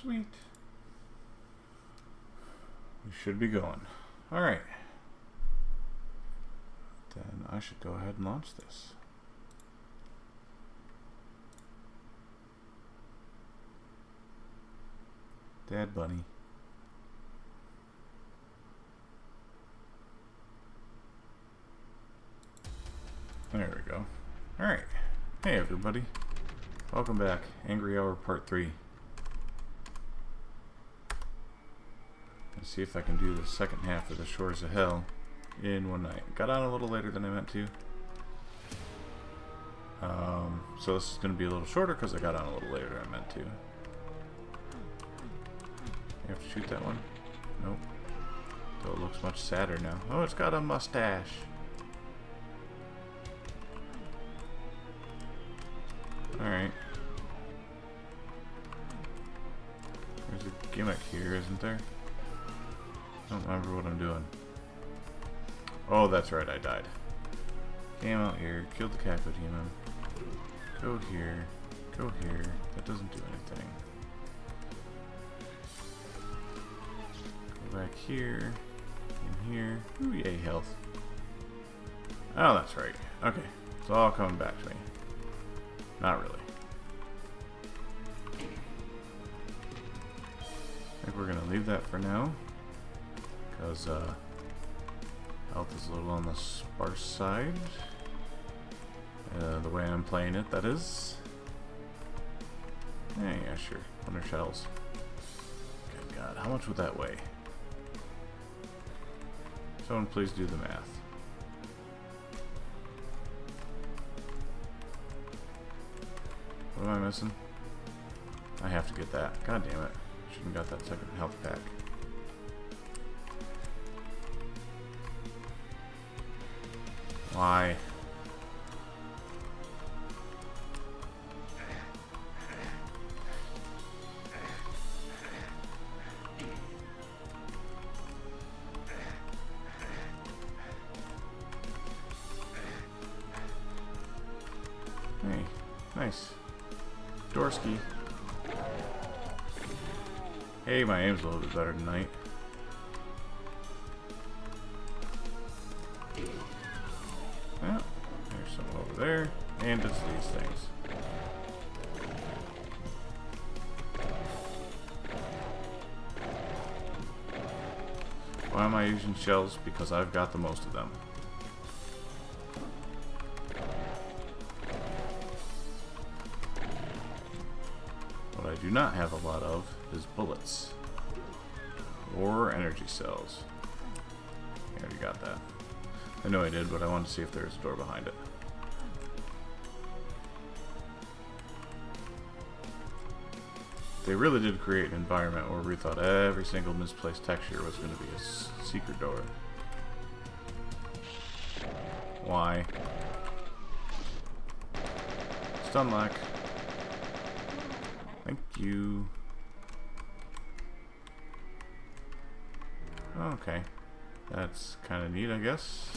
Sweet. We should be going. Alright. Then I should go ahead and launch this. Dad Bunny. There we go. Alright. Hey everybody. Welcome back. Angry Hour Part 3. Let's see if I can do the second half of the Shores of Hell in one night. Got on a little later than I meant to. So this is going to be a little shorter because I got on a little later than I meant to. You have to shoot that one? Nope. Though it looks much sadder now. Oh, it's got a mustache. Alright. There's a gimmick here, isn't there? I don't remember what I'm doing. Oh, that's right, I died. Came out here, killed the Capodemon. Go here, go here. That doesn't do anything. Go back here, in here. Ooh, yay, health. Oh, that's right. Okay, it's all coming back to me. Not really. I think we're gonna leave that for now, because health is a little on the sparse side. The way I'm playing it, that is. Yeah, sure. 100 shells. Good God, how much would that weigh? Someone please do the math. What am I missing? I have to get that. God damn it. Shouldn't have got that second health pack. Why? Hey, nice. Dorsky. Hey, my aim's a little bit better tonight. Well, there's some over there, and it's these things. Why am I using shells? Because I've got the most of them. What I do not have a lot of is bullets or energy cells. I already got that. I know I did, but I wanted to see if there's a door behind it. They really did create an environment where we thought every single misplaced texture was going to be a secret door. Why? Stun lock. Thank you. Okay. That's kind of neat, I guess.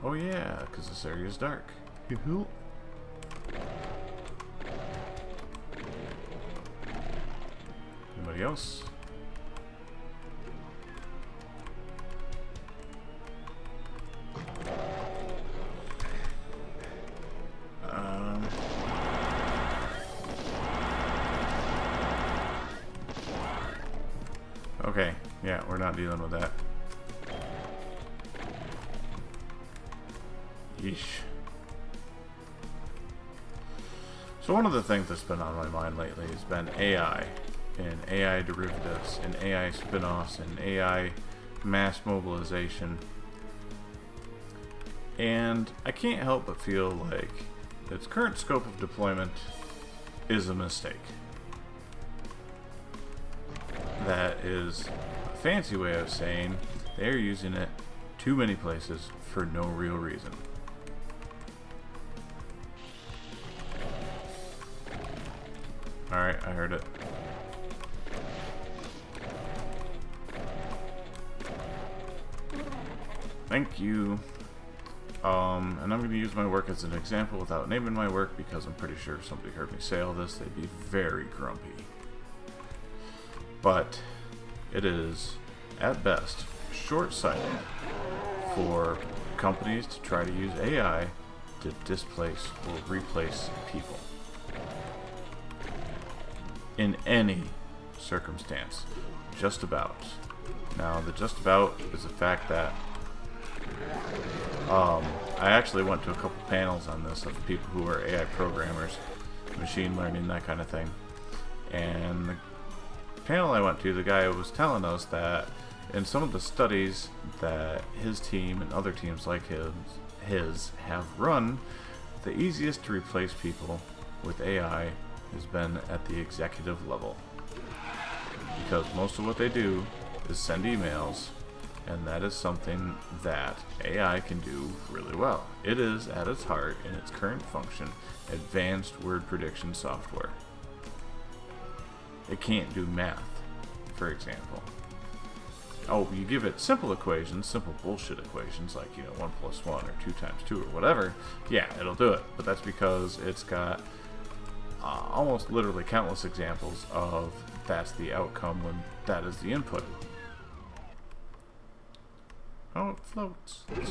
Oh yeah, because this area is dark. Yoo-hoo. Anybody else? Okay, yeah, we're not dealing with that. Yeesh. So one of the things that's been on my mind lately has been AI, and AI derivatives, and AI spin-offs, and AI mass mobilization. And I can't help but feel like its current scope of deployment is a mistake. That is a fancy way of saying they're using it too many places for no real reason. Alright, I heard it. Thank you. And I'm going to use my work as an example without naming my work because I'm pretty sure if somebody heard me say all this, they'd be very grumpy. But it is, at best, short-sighted for companies to try to use AI to displace or replace people. In any circumstance. Just about. Now, the just about is the fact that I actually went to a couple panels on this of people who are AI programmers, machine learning, that kind of thing. And the panel I went to, the guy was telling us that in some of the studies that his team and other teams like his have run, the easiest to replace people with AI has been at the executive level. Because most of what they do is send emails, and that is something that AI can do really well. It is, at its heart, in its current function, advanced word prediction software. It can't do math, for example. Oh, you give it simple equations, simple bullshit equations, like, 1 + 1 or 2 × 2 or whatever, yeah, it'll do it. But that's because it's got almost literally countless examples of that's the outcome when that is the input. Oh, it floats. That's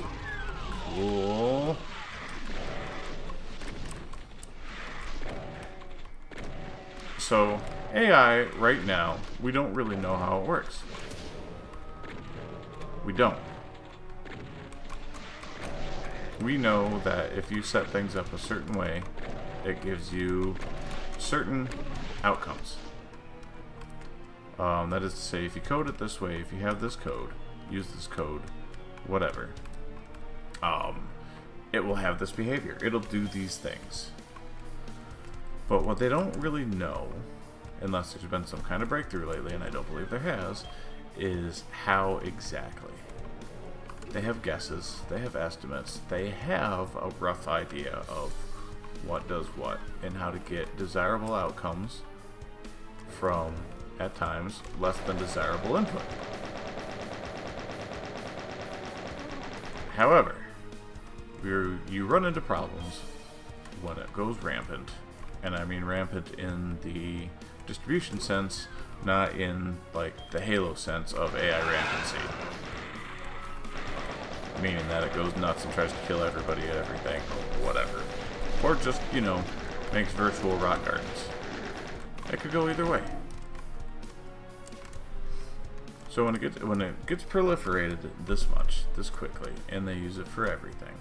cool. So, AI, right now, we don't really know how it works. We don't. We know that if you set things up a certain way, it gives you certain outcomes. That is to say, if you code it this way, if you have this code, use this code, whatever, it will have this behavior. It'll do these things. But what they don't really know, unless there's been some kind of breakthrough lately, and I don't believe there has, is how exactly. They have guesses, they have estimates, they have a rough idea of what does what, and how to get desirable outcomes from, at times, less than desirable input. However, you run into problems when it goes rampant, and I mean rampant in the distribution sense, not in like the Halo sense of AI rampancy. Meaning that it goes nuts and tries to kill everybody and everything, or whatever. Or just, makes virtual rock gardens. It could go either way. So when it gets proliferated this much, this quickly, and they use it for everything,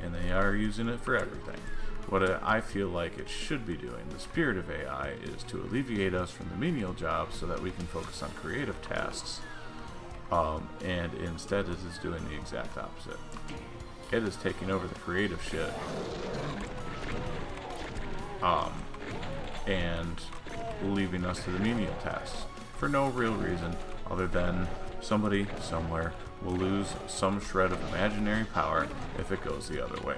and they are using it for everything, what I feel like it should be doing, the spirit of AI, is to alleviate us from the menial jobs so that we can focus on creative tasks. And instead it is doing the exact opposite. It is taking over the creative shit. And leaving us to the menial tasks for no real reason other than somebody somewhere will lose some shred of imaginary power if it goes the other way.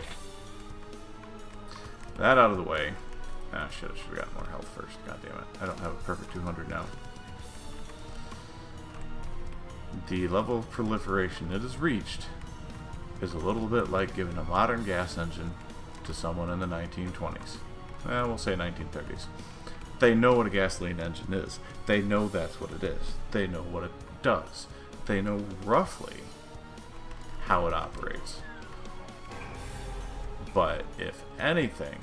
That out of the way. Ah, shit, I should have gotten more health first. God damn it. I don't have a perfect 200 now. The level of proliferation it has reached is a little bit like giving a modern gas engine to someone in the 1920s. Well, we'll say 1930s. They know what a gasoline engine is. They know that's what it is. They know what it does. They know roughly how it operates. But if anything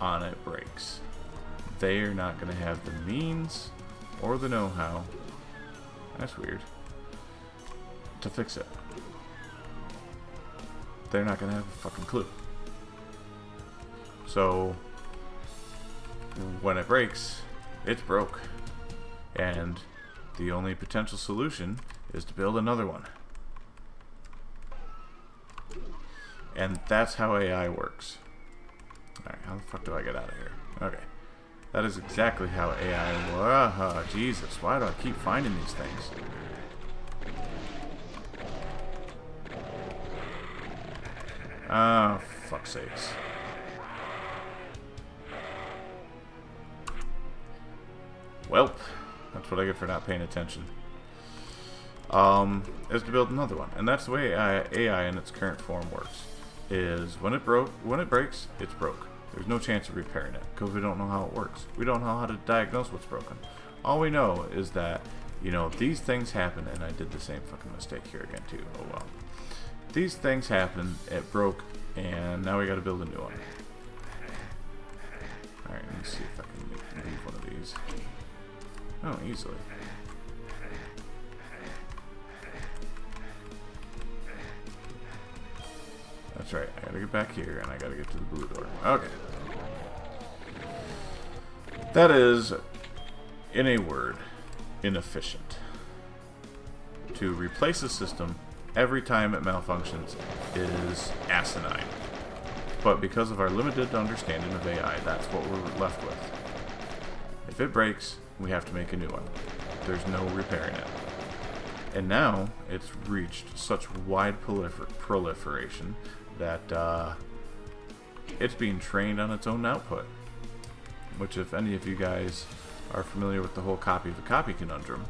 on it breaks, they are not going to have the means or the know-how, that's weird, to fix it. They're not going to have a fucking clue. So when it breaks, it's broke. And the only potential solution is to build another one. And that's how AI works. Alright, how the fuck do I get out of here? Okay. That is exactly how AI works. Jesus, why do I keep finding these things? Oh, fuck's sakes. Welp. That's what I get for not paying attention. Is to build another one. And that's the way AI in its current form works. is when it breaks, it's broke. There's no chance of repairing it because we don't know how it works. We don't know how to diagnose what's broken. All we know is that, you know, these things happen, and I did the same fucking mistake here again too. Oh well. These things happen, it broke, and now we gotta build a new one. Alright, let me see if I can leave one of these. Oh, easily. That's right, I gotta get back here, and I gotta get to the blue door. Okay. That is, in a word, inefficient. To replace a system every time it malfunctions is asinine. But because of our limited understanding of AI, that's what we're left with. If it breaks, we have to make a new one. There's no repairing it. And now, it's reached such wide proliferation that it's being trained on its own output. Which, if any of you guys are familiar with the whole copy of a copy conundrum,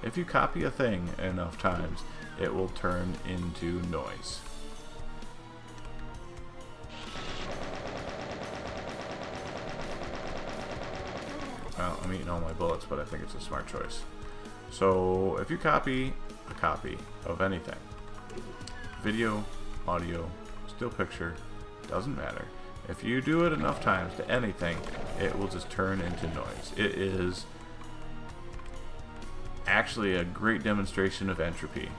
if you copy a thing enough times, it will turn into noise. Well, I'm eating all my bullets, but I think it's a smart choice. So, if you copy a copy of anything, video, audio, still picture, doesn't matter. If you do it enough times to anything, it will just turn into noise. It is actually a great demonstration of entropy.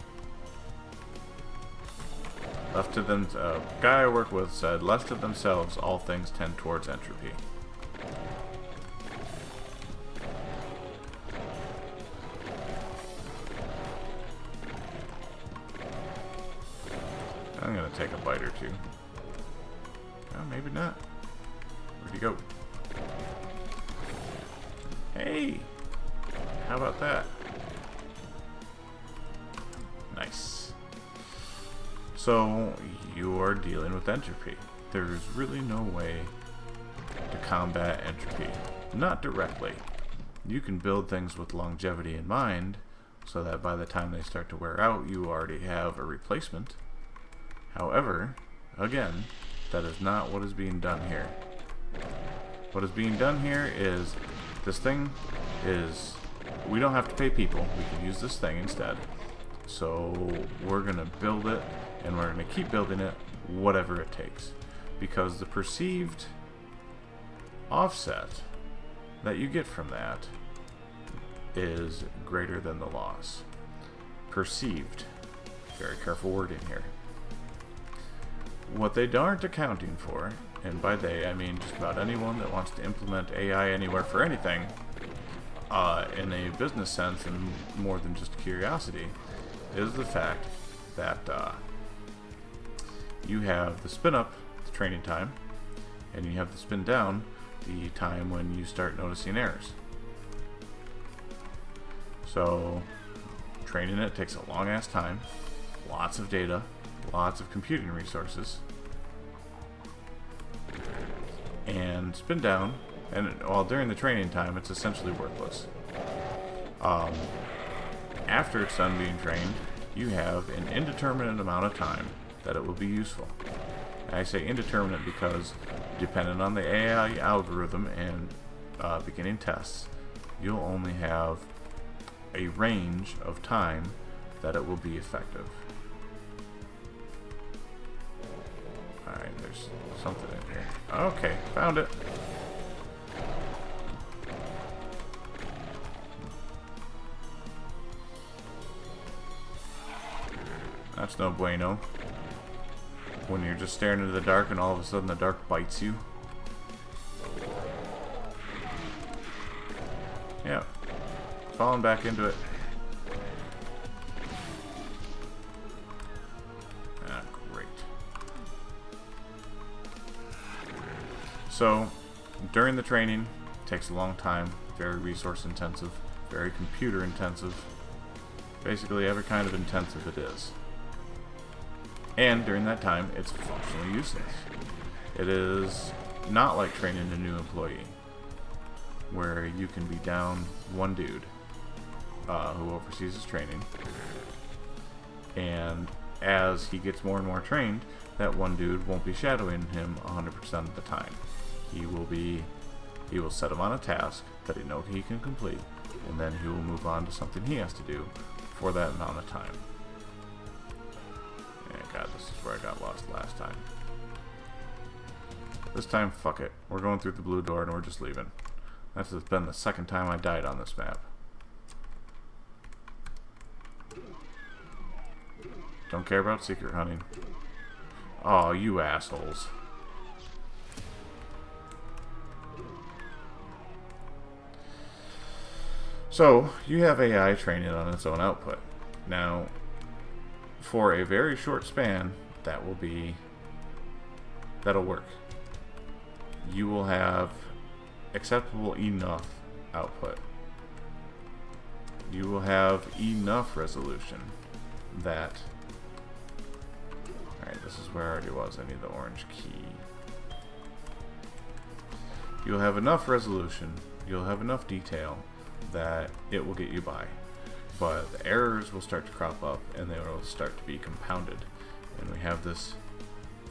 Left to them, a guy I work with said, left to themselves, all things tend towards entropy. I'm gonna take a bite or two. Oh, maybe not. Where'd he go? Hey! How about that? Nice. So, you are dealing with entropy. There's really no way to combat entropy. Not directly. You can build things with longevity in mind, so that by the time they start to wear out, you already have a replacement. However, again, that is not what is being done here. What is being done here is, this thing is, we don't have to pay people, we can use this thing instead. So we're going to build it, and we're going to keep building it, whatever it takes. Because the perceived offset that you get from that is greater than the loss. Perceived. Very careful wording here. What they aren't accounting for, and by they I mean just about anyone that wants to implement AI anywhere for anything, in a business sense and more than just curiosity, is the fact that you have the spin up, the training time, and you have the spin down, the time when you start noticing errors. So training it takes a long ass time, lots of data, lots of computing resources, and spin down, and while during the training time it's essentially worthless. After it's done being trained, you have an indeterminate amount of time that it will be useful. And I say indeterminate because, depending on the AI algorithm and beginning tests, you'll only have a range of time that it will be effective. Alright, there's something in here. Okay, found it. That's no bueno. When you're just staring into the dark and all of a sudden the dark bites you. Yeah. Falling back into it. Ah, great. So, during the training, it takes a long time, very resource intensive, very computer intensive, basically every kind of intensive it is. And during that time, it's functionally useless. It is not like training a new employee, where you can be down one dude who oversees his training, and as he gets more and more trained, that one dude won't be shadowing him 100% of the time. He will set him on a task that he knows he can complete, and then he will move on to something he has to do for that amount of time. And God, this is where I got lost last time. This time, fuck it. We're going through the blue door and we're just leaving. That's been the second time I died on this map. Don't care about secret hunting. Oh, you assholes. So, you have AI training on its own output. Now, for a very short span, that'll work. You will have acceptable enough output. You will have enough resolution that... Alright, this is where I already was. I need the orange key. You'll have enough resolution, you'll have enough detail that it will get you by. But the errors will start to crop up and they will start to be compounded. And we have this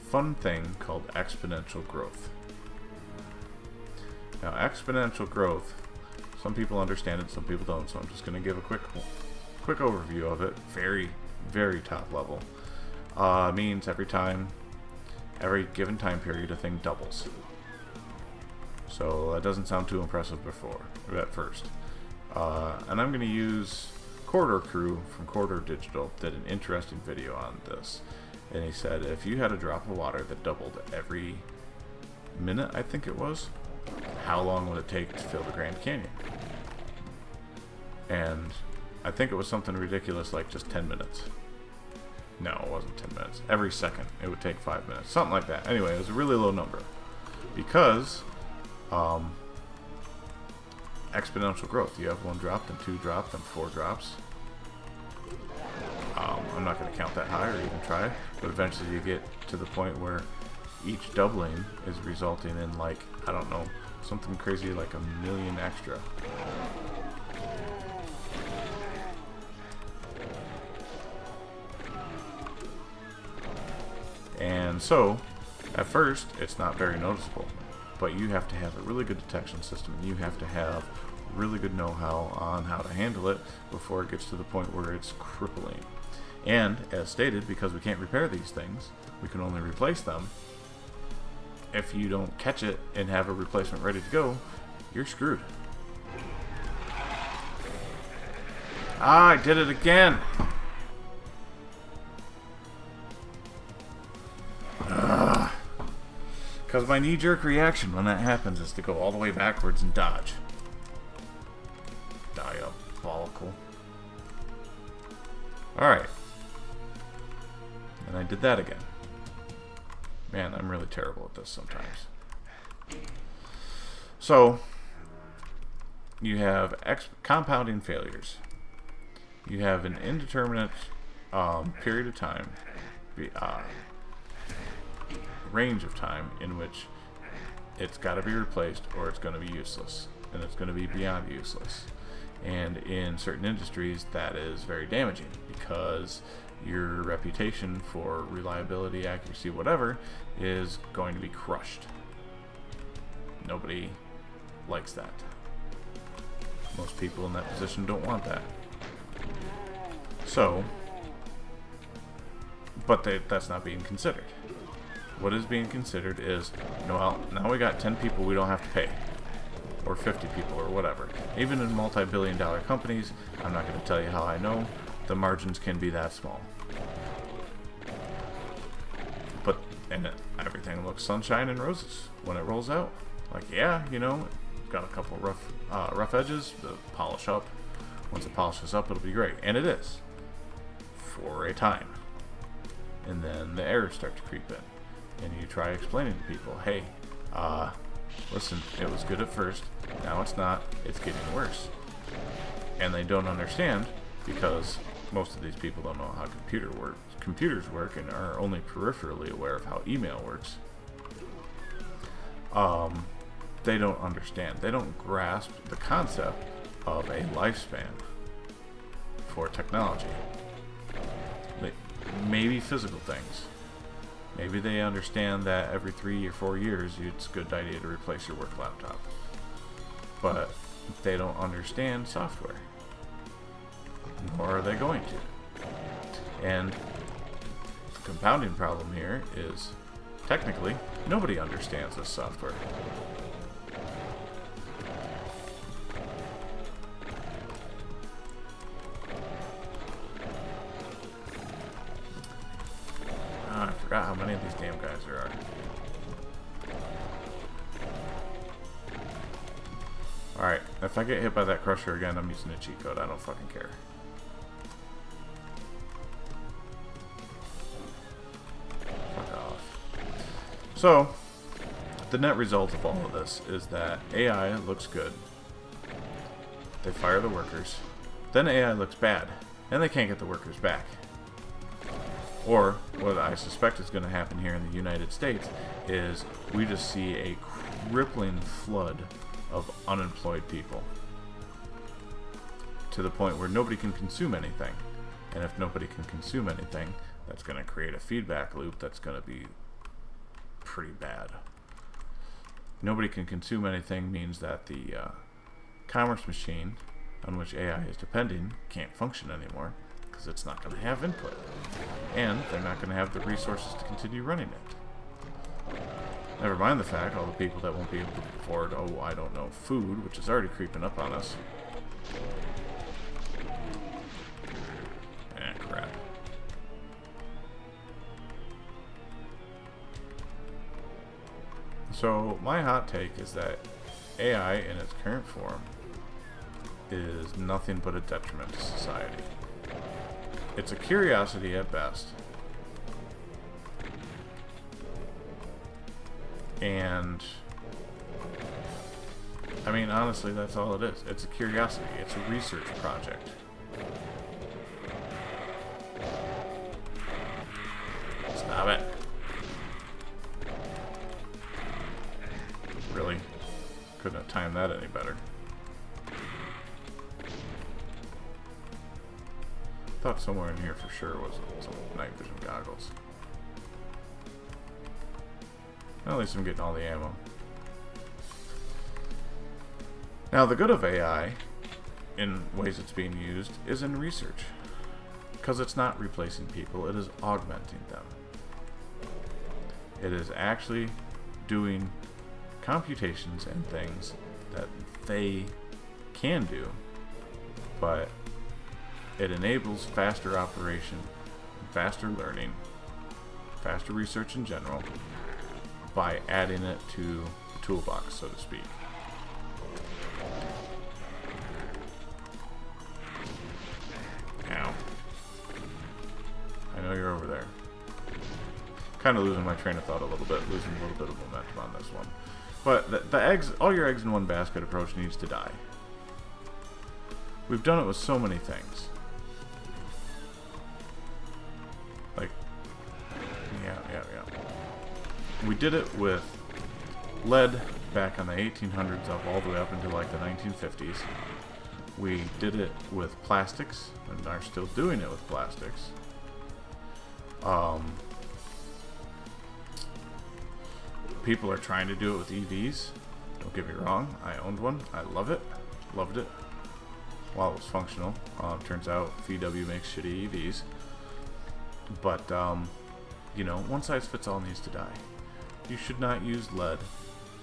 fun thing called exponential growth. Now, exponential growth, some people understand it, some people don't, so I'm just going to give a quick overview of it, very, very top level. Means every given time period, a thing doubles. So that doesn't sound too impressive at first. And I'm going to use Corridor Crew from Corridor Digital did an interesting video on this. And he said if you had a drop of water that doubled every minute, I think it was, how long would it take to fill the Grand Canyon? And I think it was something ridiculous like just 10 minutes. No, it wasn't 10 minutes. Every second it would take 5 minutes. Something like that. Anyway, it was a really low number. Because exponential growth. You have 1 drop, then 2 drops, then 4 drops. I'm not going to count that high or even try, but eventually you get to the point where each doubling is resulting in, like, I don't know, something crazy like 1 million extra. And so, at first, it's not very noticeable, but you have to have a really good detection system. You have to have really good know-how on how to handle it before it gets to the point where it's crippling. And, as stated, because we can't repair these things, we can only replace them. If you don't catch it and have a replacement ready to go, you're screwed. Ah, I did it again! Because my knee-jerk reaction when that happens is to go all the way backwards and dodge. Diabolical. Alright. And I did that again. Man, I'm really terrible at this sometimes. So, you have compounding failures. You have an indeterminate period of time, range of time in which it's got to be replaced or it's going to be useless, and it's going to be beyond useless. And in certain industries that is very damaging because your reputation for reliability, accuracy, whatever is going to be crushed. Nobody likes that. Most people in that position don't want that. So, but that's not being considered. What is being considered is, well, now we got 10 people we don't have to pay. Or 50 people, or whatever. Even in multi-billion-dollar companies, I'm not going to tell you how I know, the margins can be that small. But, and everything looks sunshine and roses when it rolls out. Like, yeah, you know, it's got a couple rough edges, to polish up. Once it polishes up, it'll be great. And it is. For a time. And then the errors start to creep in. And you try explaining to people, hey, listen, it was good at first, now it's not, it's getting worse. And they don't understand because most of these people don't know how computers work and are only peripherally aware of how email works. They don't understand. They don't grasp the concept of a lifespan for technology. Maybe physical things. Maybe they understand that every 3 or 4 years it's a good idea to replace your work laptop. But they don't understand software. Nor are they going to. And the compounding problem here is, technically, nobody understands this software. I forgot how many of these damn guys there are. Alright, if I get hit by that crusher again, I'm using a cheat code. I don't fucking care. Fuck off. So, the net result of all of this is that AI looks good. They fire the workers. Then AI looks bad. And they can't get the workers back. Or, what I suspect is going to happen here in the United States, is we just see a crippling flood of unemployed people. To the point where nobody can consume anything. And if nobody can consume anything, that's going to create a feedback loop that's going to be pretty bad. Nobody can consume anything means that the commerce machine on which AI is depending can't function anymore. Because it's not going to have input. And they're not going to have the resources to continue running it. Never mind the fact, all the people that won't be able to afford, oh, I don't know, food, which is already creeping up on us. Crap. So, my hot take is that AI in its current form is nothing but a detriment to society. It's a curiosity at best. And I mean, honestly, that's all it is. It's a curiosity. It's a research project. Stop it. Really? Couldn't have timed that any better. Thought somewhere in here for sure was some night vision goggles. At least I'm getting all the ammo. Now the good of AI, in ways it's being used, is in research. Because it's not replacing people, it is augmenting them. It is actually doing computations and things that they can do, but it enables faster operation, faster learning, faster research in general, by adding it to the toolbox, so to speak. Ow. I know you're over there. Kind of losing my train of thought a little bit, losing a little bit of momentum on this one. But the eggs, all your eggs in one basket approach needs to die. We've done it with so many things. Like, yeah. We did it with lead back on the 1800s up all the way up into like the 1950s. We did it with plastics and are still doing it with plastics. People are trying to do it with EVs. Don't get me wrong, I owned one. I love it. Loved it while it was functional. Turns out VW makes shitty EVs. But, you know, one size fits all needs to die. You should not use lead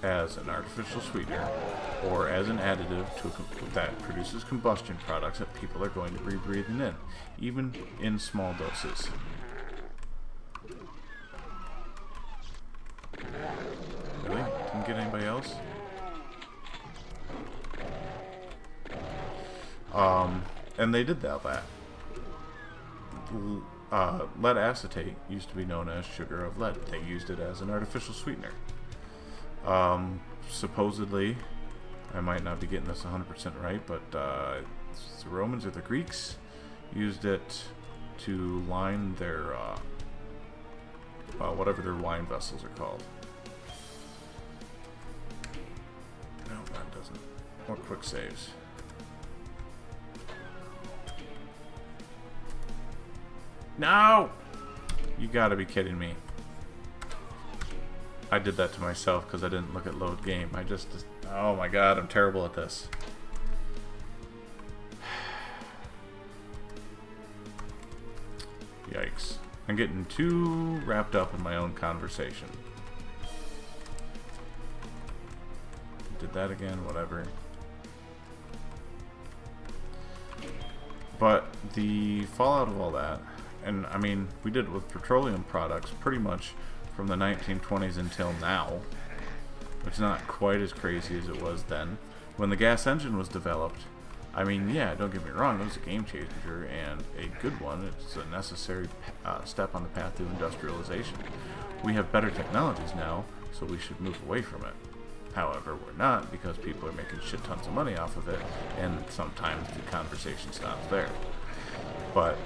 as an artificial sweetener or as an additive that produces combustion products that people are going to be breathing in, even in small doses. Really? Didn't get anybody else? And they did that. Lead acetate used to be known as sugar of lead. They used it as an artificial sweetener. Supposedly, I might not be getting this 100% right, but the Romans or the Greeks used it to line their, whatever their wine vessels are called. No, that doesn't. More quick saves. No! You gotta be kidding me. I did that to myself because I didn't look at load game. I just, oh my god, I'm terrible at this. Yikes. I'm getting too wrapped up in my own conversation. Did that again, whatever. But the fallout of all that, and I mean, we did it with petroleum products pretty much from the 1920s until now, which is not quite as crazy as it was then. When the gas engine was developed, I mean, yeah, don't get me wrong, it was a game changer and a good one. It's a necessary step on the path to industrialization. We have better technologies now, so we should move away from it. However, we're not, because people are making shit tons of money off of it, and sometimes the conversation stops there. But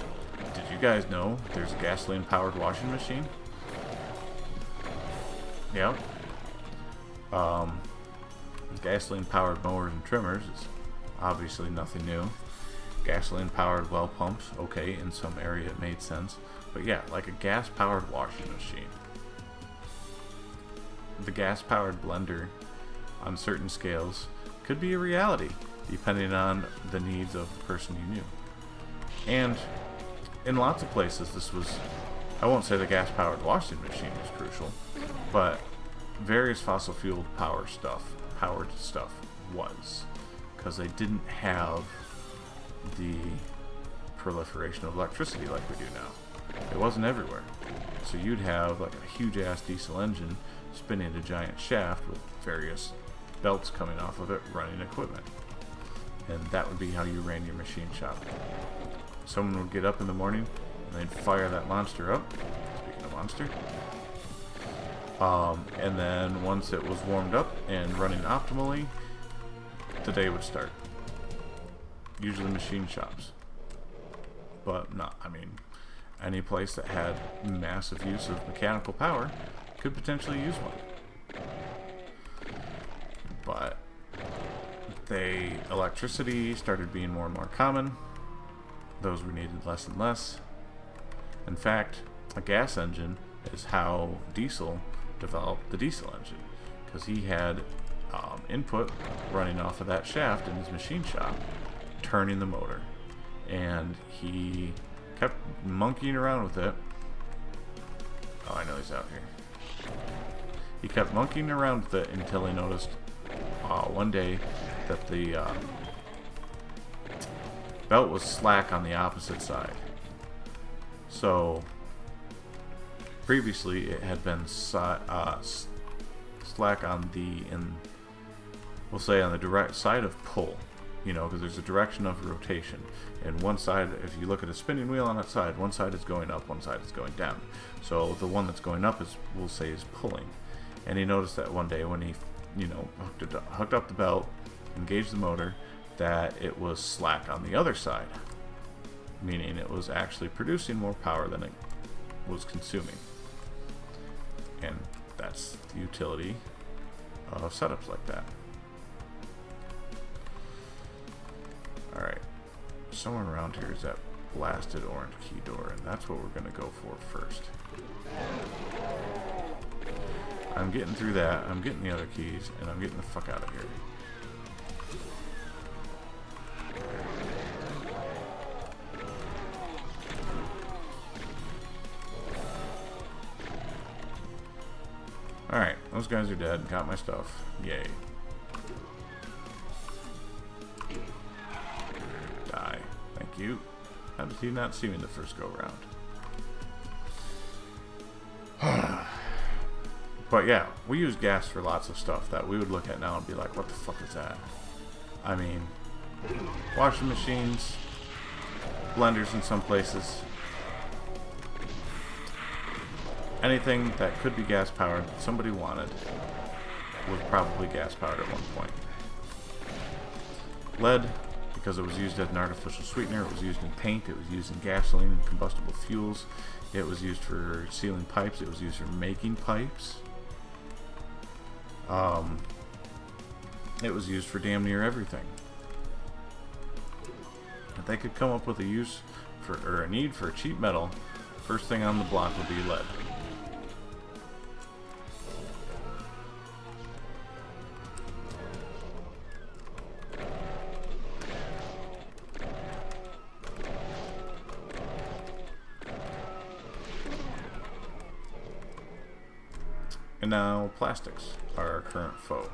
did you guys know there's a gasoline-powered washing machine? Yep. Gasoline-powered mowers and trimmers is obviously nothing new. Gasoline-powered well pumps, okay, in some area it made sense. But yeah, like a gas-powered washing machine. The gas-powered blender, on certain scales, could be a reality, depending on the needs of the person you knew. And in lots of places, this was, I won't say the gas-powered washing machine was crucial, but various fossil fuel powered stuff was, because they didn't have the proliferation of electricity like we do now. It wasn't everywhere. So you'd have like a huge ass diesel engine spinning a giant shaft with various belts coming off of it running equipment. And that would be how you ran your machine shop. Someone would get up in the morning and they'd fire that monster up. Speaking of monster. And then once it was warmed up and running optimally, the day would start. Usually machine shops. But not, I mean, any place that had massive use of mechanical power could potentially use one. But electricity started being more and more common. Those were needed less and less. In fact, a gas engine is how Diesel developed the diesel engine, because he had input running off of that shaft in his machine shop, turning the motor, and he kept monkeying around with it. Oh, I know he's out here. He kept monkeying around with it until he noticed one day that the belt was slack on the opposite side. So previously it had been slack on we'll say on the direct side of pull, you know, because there's a direction of rotation, and one side, if you look at a spinning wheel on that side, one side is going up, one side is going down. So the one that's going up is, we'll say, is pulling. And he noticed that one day when he, you know, hooked up the belt, engaged the motor, that it was slack on the other side, meaning it was actually producing more power than it was consuming. And that's the utility of setups like that. Alright, somewhere around here is that blasted orange key door, and that's what we're going to go for first. I'm getting through that, I'm getting the other keys, and I'm getting the fuck out of here. Alright, those guys are dead. Got my stuff. Yay. Die. Thank you. How did he not see me the first go round? But yeah, we use gas for lots of stuff that we would look at now and be like, what the fuck is that? I mean, washing machines, blenders in some places. Anything that could be gas powered that somebody wanted was probably gas powered at one point. Lead, because it was used as an artificial sweetener, it was used in paint, it was used in gasoline and combustible fuels, it was used for sealing pipes, it was used for making pipes. It was used for damn near everything. If they could come up with a use for, or a need for a cheap metal, first thing on the block would be lead. And now plastics are our current foe.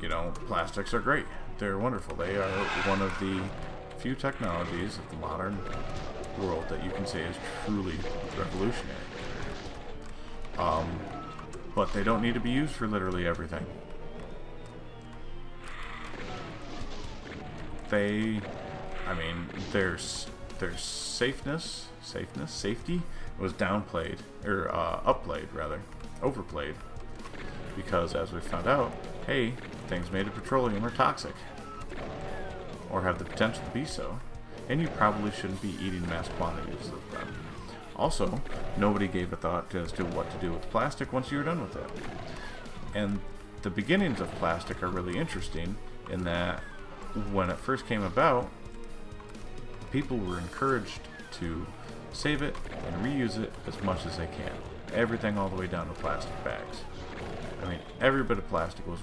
You know, plastics are great. They're wonderful. They are one of the few technologies of the modern world that you can say is truly revolutionary. But they don't need to be used for literally everything. Their safety was downplayed, or upplayed rather, overplayed, because as we found out, hey, things made of petroleum are toxic, or have the potential to be so, and you probably shouldn't be eating mass quantities of them. Also, nobody gave a thought as to what to do with plastic once you're done with it. And the beginnings of plastic are really interesting in that when it first came about, people were encouraged to save it and reuse it as much as they can. Everything all the way down to plastic bags. I mean, every bit of plastic was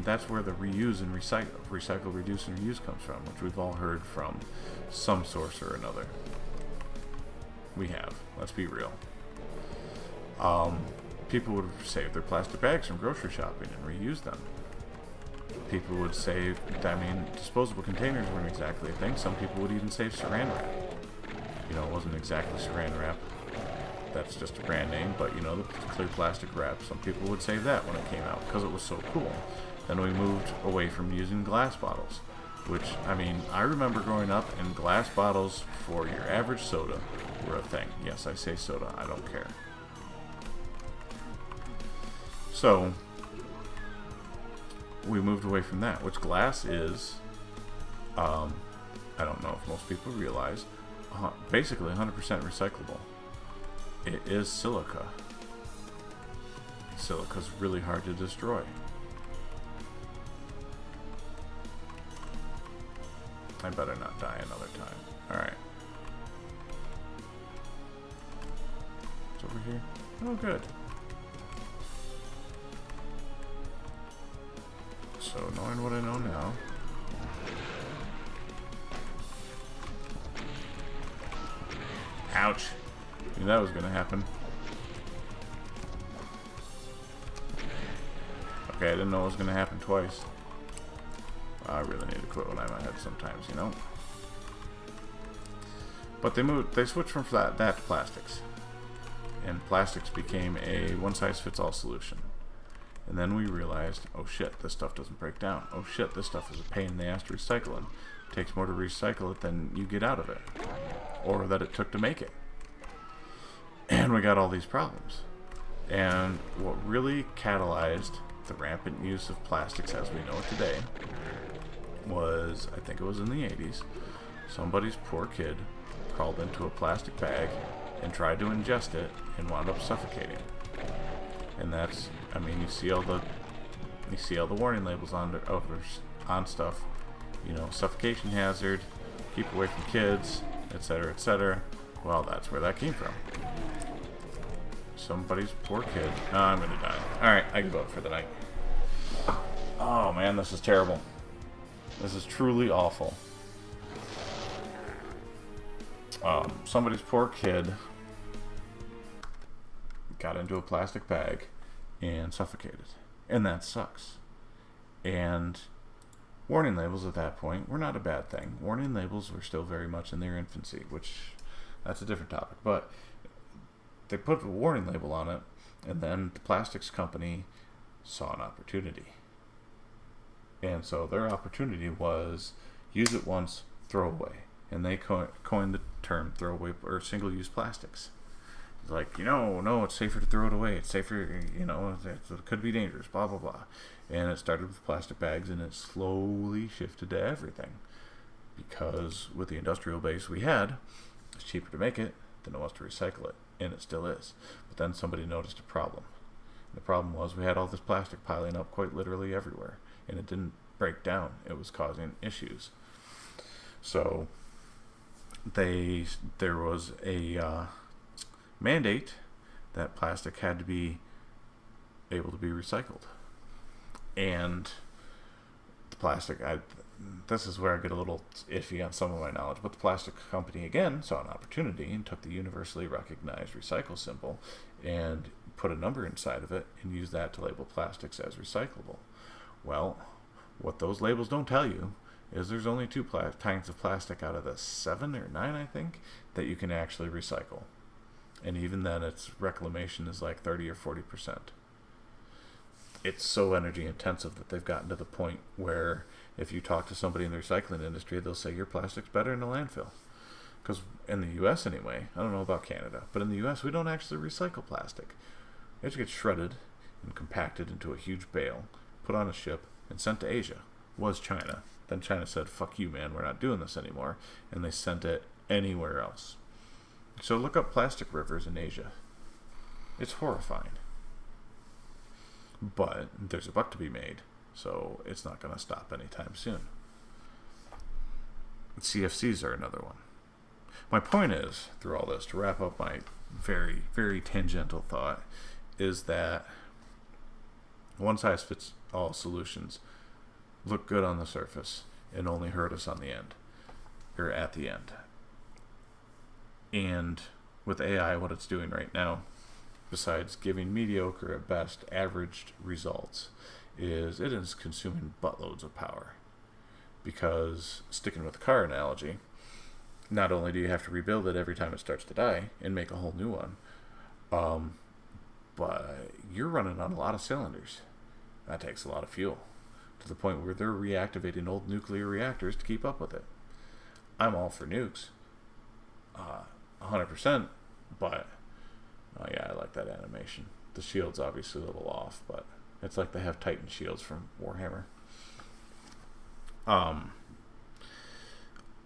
that's where the reuse and recycle, reduce, and reuse comes from, which we've all heard from some source or another. We have. Let's be real. People would save their plastic bags from grocery shopping and reuse them. People would save, disposable containers weren't exactly a thing. Some people would even save saran wrap. You know, it wasn't exactly saran wrap. That's just a brand name, but you know, the clear plastic wrap, some people would save that when it came out because it was so cool. Then we moved away from using glass bottles, which, I remember growing up and glass bottles for your average soda were a thing. Yes, I say soda, I don't care. So, we moved away from that, which glass is, I don't know if most people realize, basically 100% recyclable. It is silica. Silica's really hard to destroy. I better not die another time. Alright. It's over here. Oh, good. So, knowing what I know now. Ouch. I knew that was going to happen. Okay, I didn't know it was going to happen twice. I really need to quit when I'm ahead sometimes, you know? But they switched from that to plastics. And plastics became a one-size-fits-all solution. And then we realized, oh shit, this stuff doesn't break down. Oh shit, this stuff is a pain in the ass to recycle in. It takes more to recycle it than you get out of it. Or that it took to make it. And we got all these problems. And what really catalyzed the rampant use of plastics as we know it today was, I think it was in the 80s, somebody's poor kid crawled into a plastic bag and tried to ingest it and wound up suffocating. And that's, you see all the warning labels on stuff, you know, suffocation hazard, keep away from kids, etc., etc. Well, that's where that came from. Somebody's poor kid. Oh, I'm gonna die. Alright, I give up for the night. Oh man, this is terrible. This is truly awful. Somebody's poor kid got into a plastic bag and suffocated. And that sucks. And warning labels at that point were not a bad thing. Warning labels were still very much in their infancy, which that's a different topic. But they put a warning label on it, and then the plastics company saw an opportunity. And so their opportunity was use it once, throw away. And they coined the term throwaway or single-use plastics. It's like, no, it's safer to throw it away. It's safer, it could be dangerous, blah, blah, blah. And it started with plastic bags, and it slowly shifted to everything. Because with the industrial base we had, it's cheaper to make it than it was to recycle it. And it still is. But then somebody noticed a problem. And the problem was we had all this plastic piling up quite literally everywhere. And it didn't break down. It was causing issues. So there was a mandate that plastic had to be able to be recycled. And the plastic, this is where I get a little iffy on some of my knowledge, but the plastic company again saw an opportunity and took the universally recognized recycle symbol and put a number inside of it and use that to label plastics as recyclable. Well, what those labels don't tell you is there's only two kinds of plastic out of the 7 or 9, I think, that you can actually recycle. And even then, its reclamation is like 30 or 40%. It's so energy intensive that they've gotten to the point where if you talk to somebody in the recycling industry, they'll say your plastic's better in a landfill. Because in the U.S. anyway, I don't know about Canada, but in the U.S. we don't actually recycle plastic. It just gets shredded and compacted into a huge bale, put on a ship, and sent to Asia. Was China. Then China said, fuck you, man, we're not doing this anymore. And they sent it anywhere else. So look up plastic rivers in Asia. It's horrifying. But there's a buck to be made, so it's not going to stop anytime soon. CFCs are another one. My point is, through all this, to wrap up my very, very tangential thought, is that one-size-fits-all solutions look good on the surface and only hurt us on the end, or at the end. And with AI, what it's doing right now, besides giving mediocre at best averaged results, is it is consuming buttloads of power. Because, sticking with the car analogy, not only do you have to rebuild it every time it starts to die and make a whole new one, but you're running on a lot of cylinders. That takes a lot of fuel, to the point where they're reactivating old nuclear reactors to keep up with it. I'm all for nukes, 100%, but oh yeah, I like that animation. The shield's obviously a little off, but it's like they have Titan shields from Warhammer.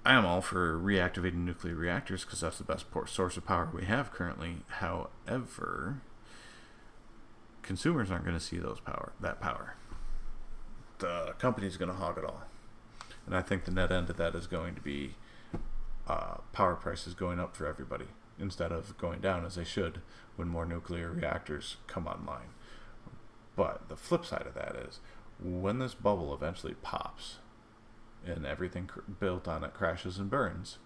I am all for reactivating nuclear reactors because that's the best source of power we have currently. However, consumers aren't going to see that power. The company's going to hog it all. And I think the net end of that is going to be power prices going up for everybody instead of going down as they should when more nuclear reactors come online. But the flip side of that is when this bubble eventually pops and everything built on it crashes and burns,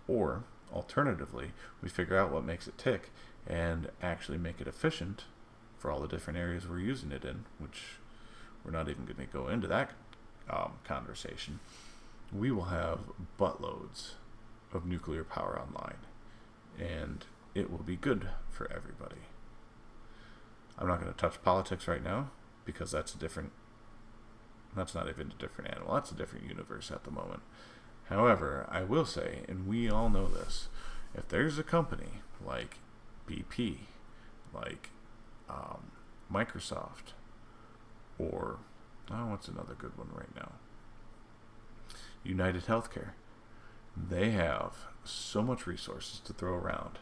or alternatively we figure out what makes it tick and actually make it efficient for all the different areas we're using it in, which we're not even going to go into that conversation, we will have buttloads of nuclear power online, and it will be good for everybody. I'm not going to touch politics right now because that's not even a different animal. That's a different universe at the moment. However, I will say, and we all know this, if there's a company like BP, like Microsoft, or what's another good one right now? United Healthcare. They have so much resources to throw around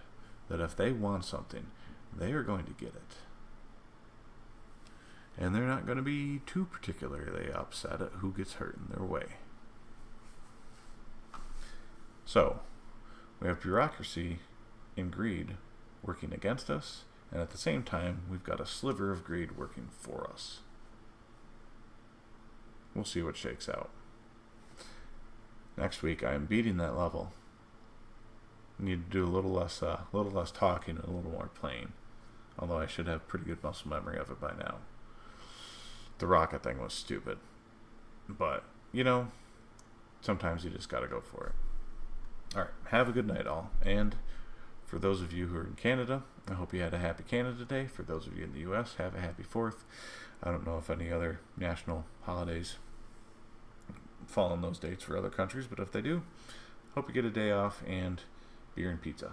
that if they want something, they are going to get it. And they're not going to be too particularly upset at who gets hurt in their way. So, we have bureaucracy and greed working against us, and at the same time, we've got a sliver of greed working for us. We'll see what shakes out. Next week, I am beating that level. I need to do a little less talking and a little more playing. Although I should have pretty good muscle memory of it by now. The rocket thing was stupid. But, sometimes you just gotta go for it. Alright, have a good night all. And for those of you who are in Canada, I hope you had a happy Canada Day. For those of you in the US, have a happy 4th. I don't know if any other national holidays fall on those dates for other countries, but if they do, hope you get a day off and beer and pizza.